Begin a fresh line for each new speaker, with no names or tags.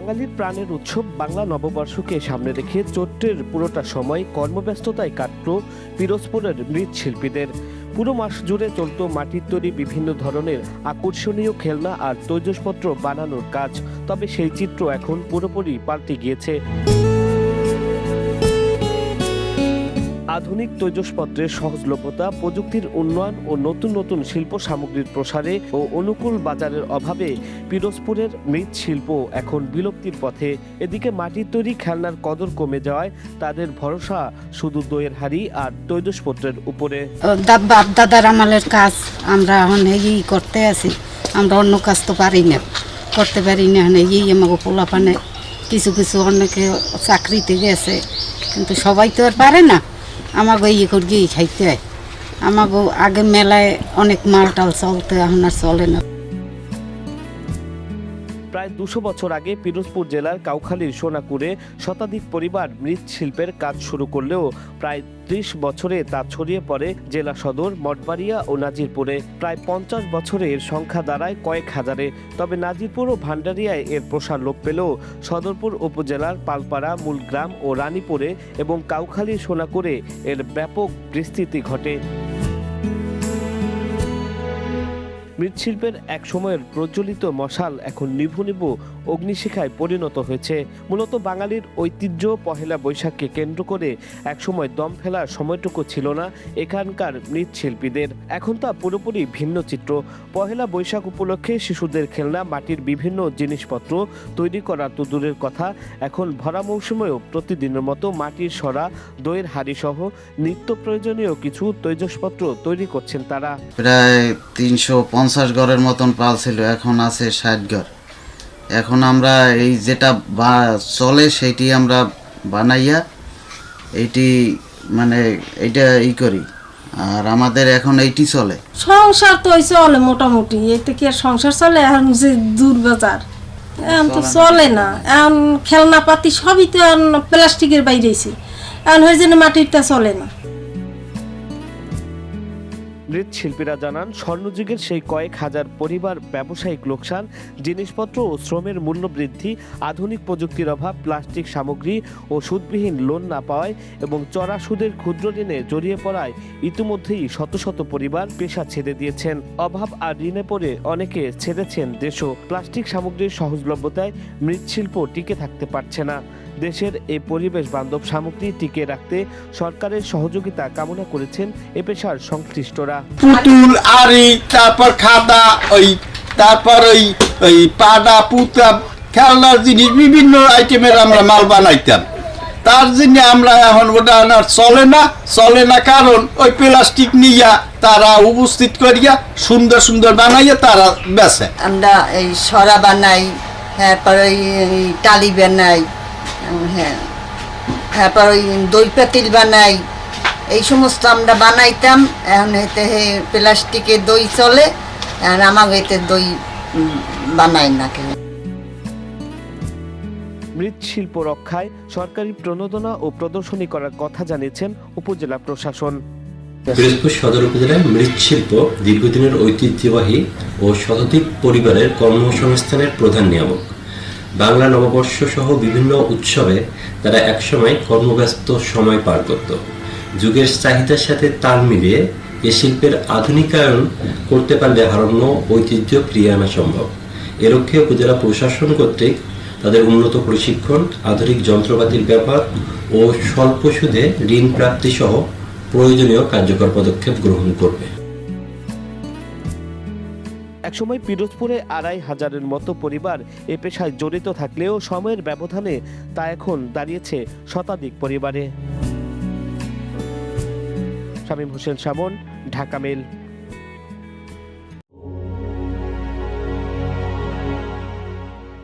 বাঙালির প্রাণের উৎসব বাংলা নববর্ষকে সামনে রেখে চৈত্রের পুরোটা সময় কর্মব্যস্ততায় কাটল পিরোজপুরের মৃৎশিল্পীদের। পুরো মাস জুড়ে চলত মাটির তৈরি বিভিন্ন ধরনের আকর্ষণীয় খেলনা আর তৈজসপত্র বানানোর কাজ। তবে সেই চিত্র এখন পুরোপুরি পাল্টে গিয়েছে। আধুনিক তৈজসপত্রের সহজলভ্যতা, প্রযুক্তির উন্নয়ন ও নতুন নতুন শিল্প সামগ্রীর প্রসারে ও অনুকূল বাজারের অভাবে পিরোজপুরের মৃৎশিল্প এখন বিলুপ্তির পথে। এদিকে মাটির তৈরি খেলনার কদর কমে যাওয়ায় তাদের ভরসা শুধু দইয়ের হাড়ি আর তৈজসপত্রের উপরে।
বাপ দাদার আমলের কাজ আমরা এখন এই করতে আছি, আমরা অন্য কাজ তো পারি না, করতে পারি না। এই আমাকে পোলাপানে কিছু কিছু অনেকে চাকরিতে গেছে, কিন্তু সবাই তো আর পারে না। আমাকে ইয়ে করিয়েই খাইতে হয়। আমাকে আগে মেলায় অনেক মাল টাল চলতে, এখন আর চলে না।
প্রায় 200 বছর আগে পিরোজপুর জেলার কাউখালীর সোনাকুরে শতাধিক পরিবার মৃৎশিল্পের কাজ শুরু করলেও প্রায় 30 বছরে তা ছড়িয়ে পড়ে জেলা সদর, মঠবাড়িয়া ও নাজিরপুরে। প্রায় 50 বছরে এর সংখ্যা দাঁড়ায় কয়েক হাজারে। তবে নাজিরপুর ও ভান্ডারিয়ায় এর প্রসার লোপ পেলেও সদরপুর উপজেলার পালপাড়া, মূলগ্রাম ও রানীপুরে এবং কাউখালীর সোনাকুরে এর ব্যাপক বিস্তৃতি ঘটে। মৃৎশিল্পের এক সময়ের প্রজ্বলিত মশাল এখন নিভু নিভু অগ্নিশিখায় পরিণত হয়েছে। মূলত বাঙালির ঐতিহ্য পহেলা বৈশাখকে কেন্দ্র করে একসময় দম ফেলার সময়টুকু ছিল না এখানকার মৃৎশিল্পীদের। এখন তা পুরোপুরি ভিন্ন চিত্র। পহেলা বৈশাখ উপলক্ষে শিশুদের খেলনা, মাটির বিভিন্ন জিনিসপত্র তৈরি করা তো দূরের কথা, এখন ভরা মৌসুমেও প্রতিদিনের মতো মাটির সরা, দইয়ের হাড়ি সহ নিত্য প্রয়োজনীয় কিছু তৈজসপত্র তৈরি করছেন তারা।
প্রায় 350 ঘরের মতন পাল ছিল, এখন আছে 60 ঘর। এখন আমরা এই যেটা চলে সেইটি আমরা বানাইয়া এইটি মানে এইটা করি, আর আমাদের এখন এইটি চলে।
সংসার তো চলে মোটামুটি, এতে কি আর সংসার চলে? এখন যে দুর্বাজার, এখন তো চলে না। এখন খেলনাপাতি সবই তো এখন প্লাস্টিকের বাইরেছি, এখন হয়ে যেন মাটিরটা চলে না।
মৃৎশিল্পীরা জানান, স্বর্ণযুগের সেই কয়েক হাজার পরিবার ব্যবসায়িক লোকসান, জিনিসপত্র ও শ্রমের মূল্য বৃদ্ধি, আধুনিক প্রযুক্তির অভাব, প্লাস্টিক সামগ্রী ও সুদবিহীন লোন না পাওয়ায় এবং চড়া সুদের ক্ষুদ্র ঋণে জড়িয়ে পড়ায় ইতিমধ্যেই শত শত পরিবার পেশা ছেড়ে দিয়েছেন। অভাব আর ঋণে পড়ে অনেকে ছেড়েছেন দেশও। প্লাস্টিক সামগ্রীর সহজলভ্যতায় মৃৎশিল্প টিকে থাকতে পারছে না। দেশের এই পরিবেশ বান্ধব সামগ্রী টিকে রাখতে সরকারের সহযোগিতা কামনা করেছেন এ পেশার সংশ্লিষ্টরা।
পুতুল, আড়ি, তারপর খাদা, তারপর ওই পাডা, পুতা, খেলনার জিনিস বিভিন্ন আইটেমের আমরা মাল বানাইতাম। তার জন্য আমরা এখন ওটা চলে না কারণ ওই প্লাস্টিক নিয়া তারা উপস্থিত করিয়া সুন্দর সুন্দর বানাইয়া তারা বেচে।
আমরা এই সরা বানাই, তারপর ওই টালি বানাই, হ্যাঁ, তারপর ওই দই পাতিল বানাই, এই সমস্ত আমরা বানাইতাম। এখন এতে প্লাস্টিকের দই চলে, আর আমাকে এতে দই বানাই না কেন।
মৃৎশিল্প রক্ষায় সরকারি প্রণোদনা ও প্রদর্শনী করার কথা জানিয়েছেন উপজেলা প্রশাসন।
পিরোজপুর সদর উপজেলায় মৃৎশিল্প দীর্ঘদিনের ঐতিহ্যবাহী ও শতাধিক পরিবারের কর্মসংস্থানের প্রধান নিয়ামক। বাংলা নববর্ষ সহ বিভিন্ন উৎসবে তারা একসময় কর্মব্যস্ত সময় পার করত। যুগের চাহিদার সাথে তাল মিলিয়ে এ শিল্পের আধুনিকায়ন করতে পারলে হারানো ঐতিহ্য ফিরিয়ে আনা সম্ভব। এ লক্ষ্যে উপজেলা প্রশাসন কর্তৃক তাদের উন্নত প্রশিক্ষণ, আধুনিক যন্ত্রপাতির ব্যবহার ও স্বল্প সুদে ঋণ প্রাপ্তি সহ প্রয়োজনীয় কার্যকর পদক্ষেপ গ্রহণ করবে।
একসময় পিরোজপুরে 2500-এর মতো পরিবার এ পেশায় জড়িত থাকলেও সময়ের ব্যবধানে তা এখন দাঁড়িয়েছে শতাধিক পরিবারে। শামীম হোসেন শামন, ঢাকা মেল।